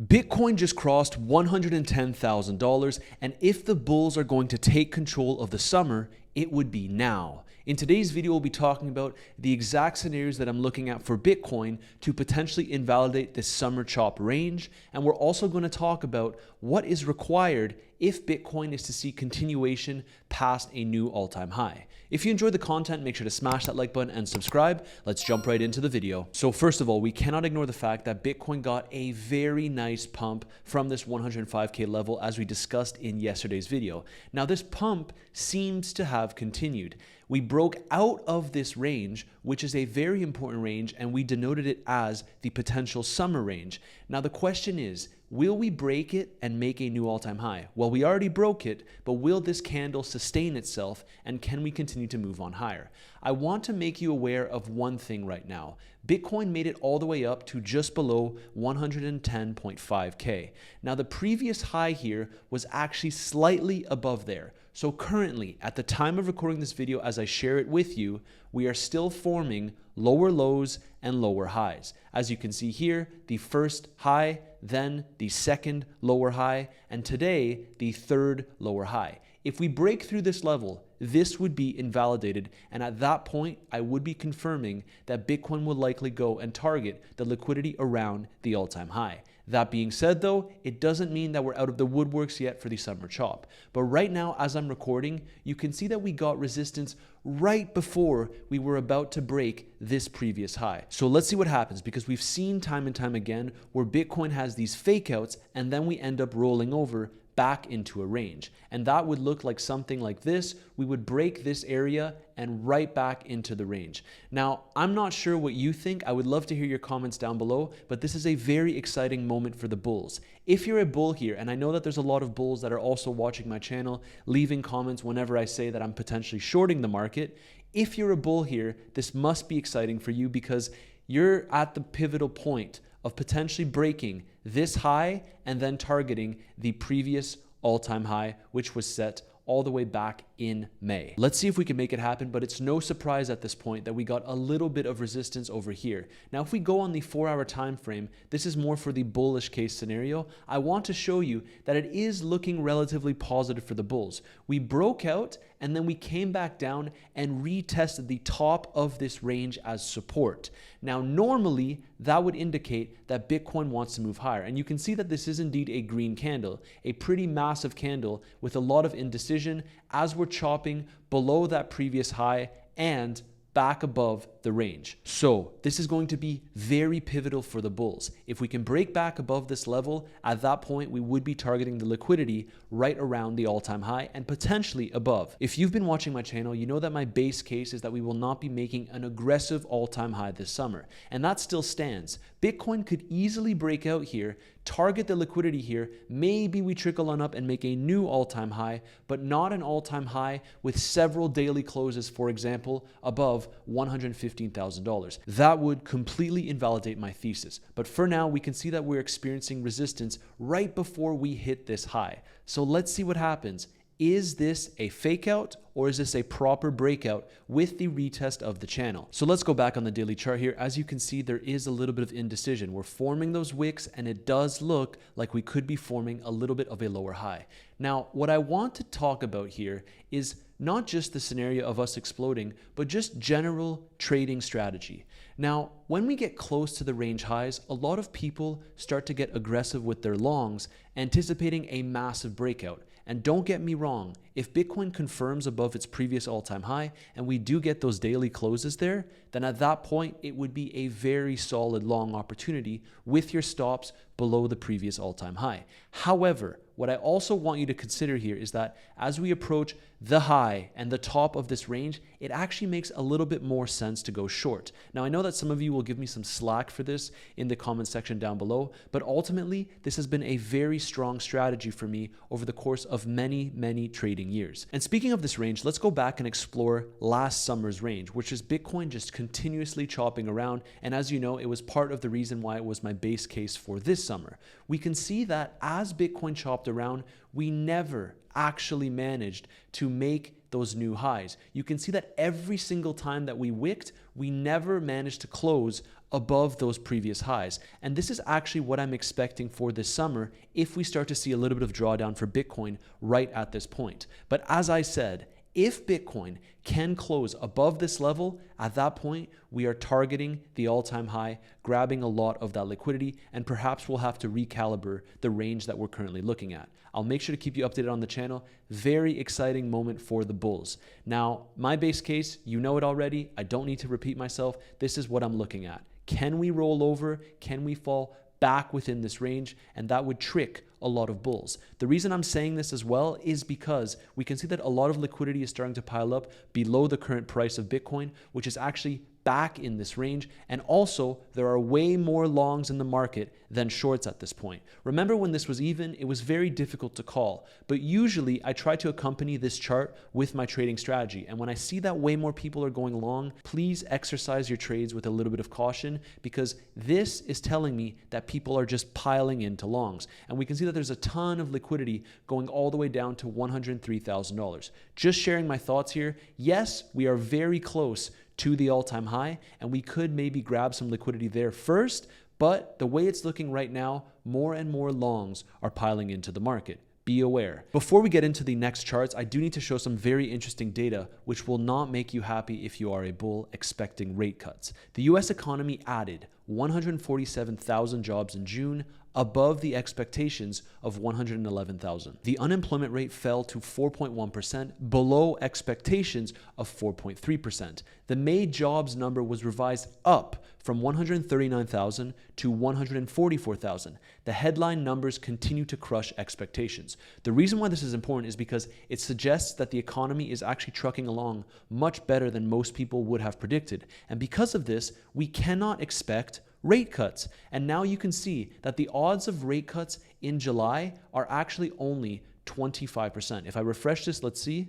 Bitcoin just crossed $110,000, and if the bulls are going to take control of the summer, it would be now. In today's video, we'll be talking about the exact scenarios that I'm looking at for Bitcoin to potentially invalidate this summer chop range, and we're also going to talk about what is required if Bitcoin is to see continuation past a new all-time high. If you enjoyed the content, make sure to smash that like button and subscribe. Let's jump right into the video. So first of all, we cannot ignore the fact that Bitcoin got a very nice pump from this 105K level as we discussed in yesterday's video. Now this pump seems to have continued. We broke out of this range, which is a very important range, and we denoted it as the potential summer range. Now the question is, will we break it and make a new all-time high? Well, we already broke it, but will this candle sustain itself, and can we continue to move on higher? I want to make you aware of one thing right now. Bitcoin made it all the way up to just below 110.5K. Now the previous high here was actually slightly above there. So currently, at the time of recording this video, as I share it with you, we are still forming lower lows and lower highs. As you can see here, the first high, then the second lower high, and today, the third lower high. If we break through this level, this would be invalidated, and at that point, I would be confirming that Bitcoin will likely go and target the liquidity around the all-time high. That being said though, it doesn't mean that we're out of the woodworks yet for the summer chop. But right now, as I'm recording, you can see that we got resistance right before we were about to break this previous high. So let's see what happens, because we've seen time and time again where Bitcoin has these fake outs and then we end up rolling over back into a range. And that would look like something like this. We would break this area and right back into the range. Now, I'm not sure what you think. I would love to hear your comments down below, but this is a very exciting moment for the bulls. If you're a bull here, and I know that there's a lot of bulls that are also watching my channel, leaving comments whenever I say that I'm potentially shorting the market. If you're a bull here, this must be exciting for you because you're at the pivotal point of potentially breaking this high and then targeting the previous all-time high, which was set all the way back in May. Let's see if we can make it happen, but it's no surprise at this point that we got a little bit of resistance over here. Now, if we go on the 4-hour time frame, this is more for the bullish case scenario. I want to show you that it is looking relatively positive for the bulls. We broke out and then we came back down and retested the top of this range as support. Now, normally that would indicate that Bitcoin wants to move higher. And you can see that this is indeed a green candle, a pretty massive candle with a lot of indecision as we're chopping below that previous high and back above the range. So this is going to be very pivotal for the bulls. If we can break back above this level, at that point, we would be targeting the liquidity right around the all-time high and potentially above. If you've been watching my channel, you know that my base case is that we will not be making an aggressive all-time high this summer. And that still stands. Bitcoin could easily break out here, target the liquidity here. Maybe we trickle on up and make a new all-time high, but not an all-time high with several daily closes, for example, above $115,000. That would completely invalidate my thesis. But for now, we can see that we're experiencing resistance right before we hit this high. So let's see what happens. Is this a fake out or is this a proper breakout with the retest of the channel? So let's go back on the daily chart here. As you can see, there is a little bit of indecision. We're forming those wicks and it does look like we could be forming a little bit of a lower high. Now, what I want to talk about here is not just the scenario of us exploding, but just general trading strategy. Now, when we get close to the range highs, a lot of people start to get aggressive with their longs, anticipating a massive breakout. And don't get me wrong, if Bitcoin confirms above its previous all-time high and we do get those daily closes there, then at that point, it would be a very solid long opportunity with your stops below the previous all-time high. However, what I also want you to consider here is that as we approach the high and the top of this range, it actually makes a little bit more sense to go short. Now, I know that some of you will give me some slack for this in the comment section down below, but ultimately, this has been a very strong strategy for me over the course of many, many trading years. And speaking of this range, let's go back and explore last summer's range, which is Bitcoin just continuously chopping around. And as you know, it was part of the reason why it was my base case for this summer. We can see that as Bitcoin chopped around, we never actually managed to make those new highs. You can see that every single time that we wicked, we never managed to close above those previous highs. And this is actually what I'm expecting for this summer if we start to see a little bit of drawdown for Bitcoin right at this point. But as I said, if Bitcoin can close above this level, at that point, we are targeting the all-time high, grabbing a lot of that liquidity, and perhaps we'll have to recalibrate the range that we're currently looking at. I'll make sure to keep you updated on the channel. Very exciting moment for the bulls. Now, my base case, you know it already. I don't need to repeat myself. This is what I'm looking at. Can we roll over? Can we fall back within this range? And that would trick a lot of bulls. The reason I'm saying this as well is because we can see that a lot of liquidity is starting to pile up below the current price of Bitcoin, which is actually back in this range. And also, there are way more longs in the market than shorts at this point. Remember when this was even, it was very difficult to call. But usually I try to accompany this chart with my trading strategy. And when I see that way more people are going long, please exercise your trades with a little bit of caution, because this is telling me that people are just piling into longs. And we can see that there's a ton of liquidity going all the way down to $103,000. Just sharing my thoughts here. Yes, we are very close to the all-time high, and we could maybe grab some liquidity there first, but the way it's looking right now, more and more longs are piling into the market. Be aware. Before we get into the next charts, I do need to show some very interesting data which will not make you happy if you are a bull expecting rate cuts. The US economy added 147,000 jobs in June, above the expectations of 111,000. The unemployment rate fell to 4.1%, below expectations of 4.3%. The May jobs number was revised up from 139,000 to 144,000. The headline numbers continue to crush expectations. The reason why this is important is because it suggests that the economy is actually trucking along much better than most people would have predicted. And because of this, we cannot expect rate cuts. And now you can see that the odds of rate cuts in July are actually only 25%. If I refresh this, let's see.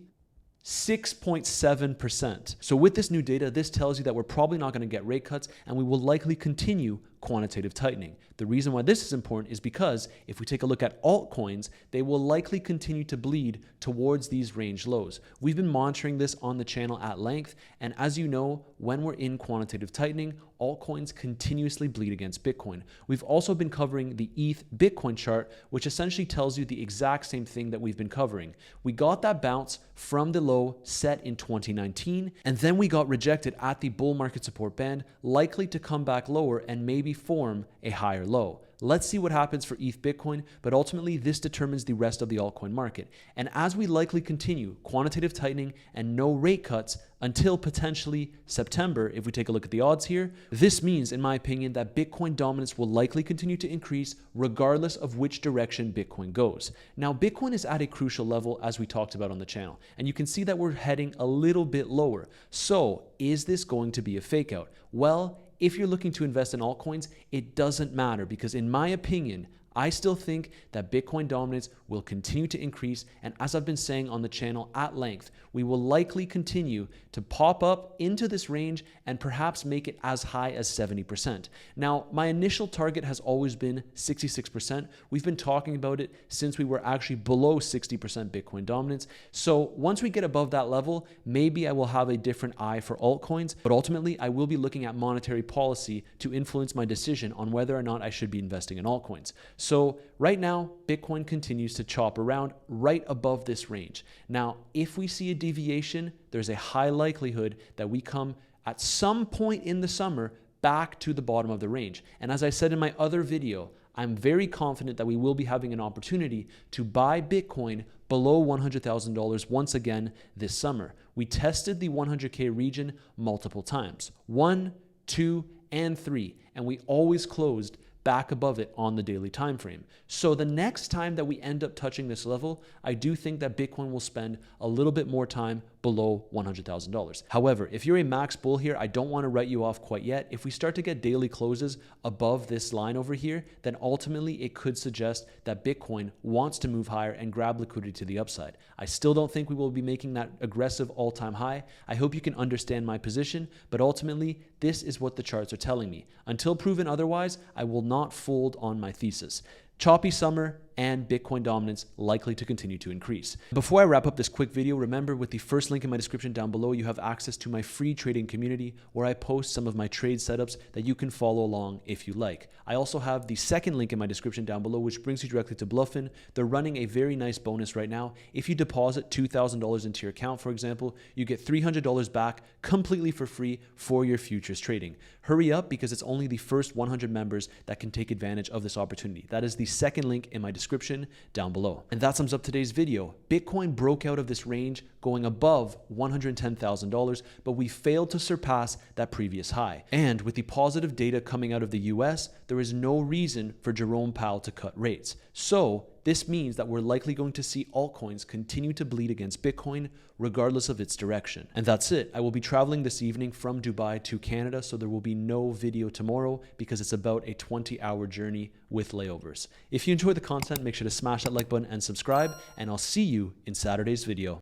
6.7%. So with this new data, this tells you that we're probably not going to get rate cuts, and we will likely continue quantitative tightening. The reason why this is important is because if we take a look at altcoins, they will likely continue to bleed towards these range lows. We've been monitoring this on the channel at length, and as you know, when we're in quantitative tightening, altcoins continuously bleed against Bitcoin. We've also been covering the ETH Bitcoin chart, which essentially tells you the exact same thing that we've been covering. We got that bounce from the low set in 2019, and then we got rejected at the bull market support band, likely to come back lower and maybe form a higher low. Let's see what happens for ETH Bitcoin, but ultimately this determines the rest of the altcoin market. And as we likely continue quantitative tightening and no rate cuts until potentially September, if we take a look at the odds here, this means, in my opinion, that Bitcoin dominance will likely continue to increase regardless of which direction Bitcoin goes. Now, Bitcoin is at a crucial level, as we talked about on the channel, and you can see that we're heading a little bit lower. So is this going to be a fake out? Well, if you're looking to invest in altcoins, it doesn't matter, because in my opinion, I still think that Bitcoin dominance will continue to increase, and as I've been saying on the channel at length, we will likely continue to pop up into this range and perhaps make it as high as 70%. Now, my initial target has always been 66%. We've been talking about it since we were actually below 60% Bitcoin dominance. So once we get above that level, maybe I will have a different eye for altcoins, but ultimately I will be looking at monetary policy to influence my decision on whether or not I should be investing in altcoins. So right now, Bitcoin continues to chop around right above this range. Now, if we see a deviation, there's a high likelihood that we come at some point in the summer back to the bottom of the range. And as I said in my other video, I'm very confident that we will be having an opportunity to buy Bitcoin below $100,000 once again this summer. We tested the 100K region multiple times, 1, 2, and 3, and we always closed back above it on the daily time frame. So the next time that we end up touching this level, I do think that Bitcoin will spend a little bit more time below $100,000. However, if you're a max bull here, I don't want to write you off quite yet. If we start to get daily closes above this line over here, then ultimately it could suggest that Bitcoin wants to move higher and grab liquidity to the upside. I still don't think we will be making that aggressive all-time high. I hope you can understand my position, but ultimately this is what the charts are telling me. Until proven otherwise, I will not fold on my thesis. Choppy summer, and Bitcoin dominance likely to continue to increase. Before I wrap up this quick video, remember with the first link in my description down below, you have access to my free trading community where I post some of my trade setups that you can follow along if you like. I also have the second link in my description down below, which brings you directly to Bluffin. They're running a very nice bonus right now. If you deposit $2,000 into your account, for example, you get $300 back completely for free for your futures trading. Hurry up because it's only the first 100 members that can take advantage of this opportunity. That is the second link in my description down below. And that sums up today's video. Bitcoin broke out of this range going above $110,000, but we failed to surpass that previous high. And with the positive data coming out of the US, there is no reason for Jerome Powell to cut rates. So this means that we're likely going to see altcoins continue to bleed against Bitcoin regardless of its direction. And that's it. I will be traveling this evening from Dubai to Canada, so there will be no video tomorrow because it's about a 20-hour journey with layovers. If you enjoy the content, make sure to smash that like button and subscribe, and I'll see you in Saturday's video.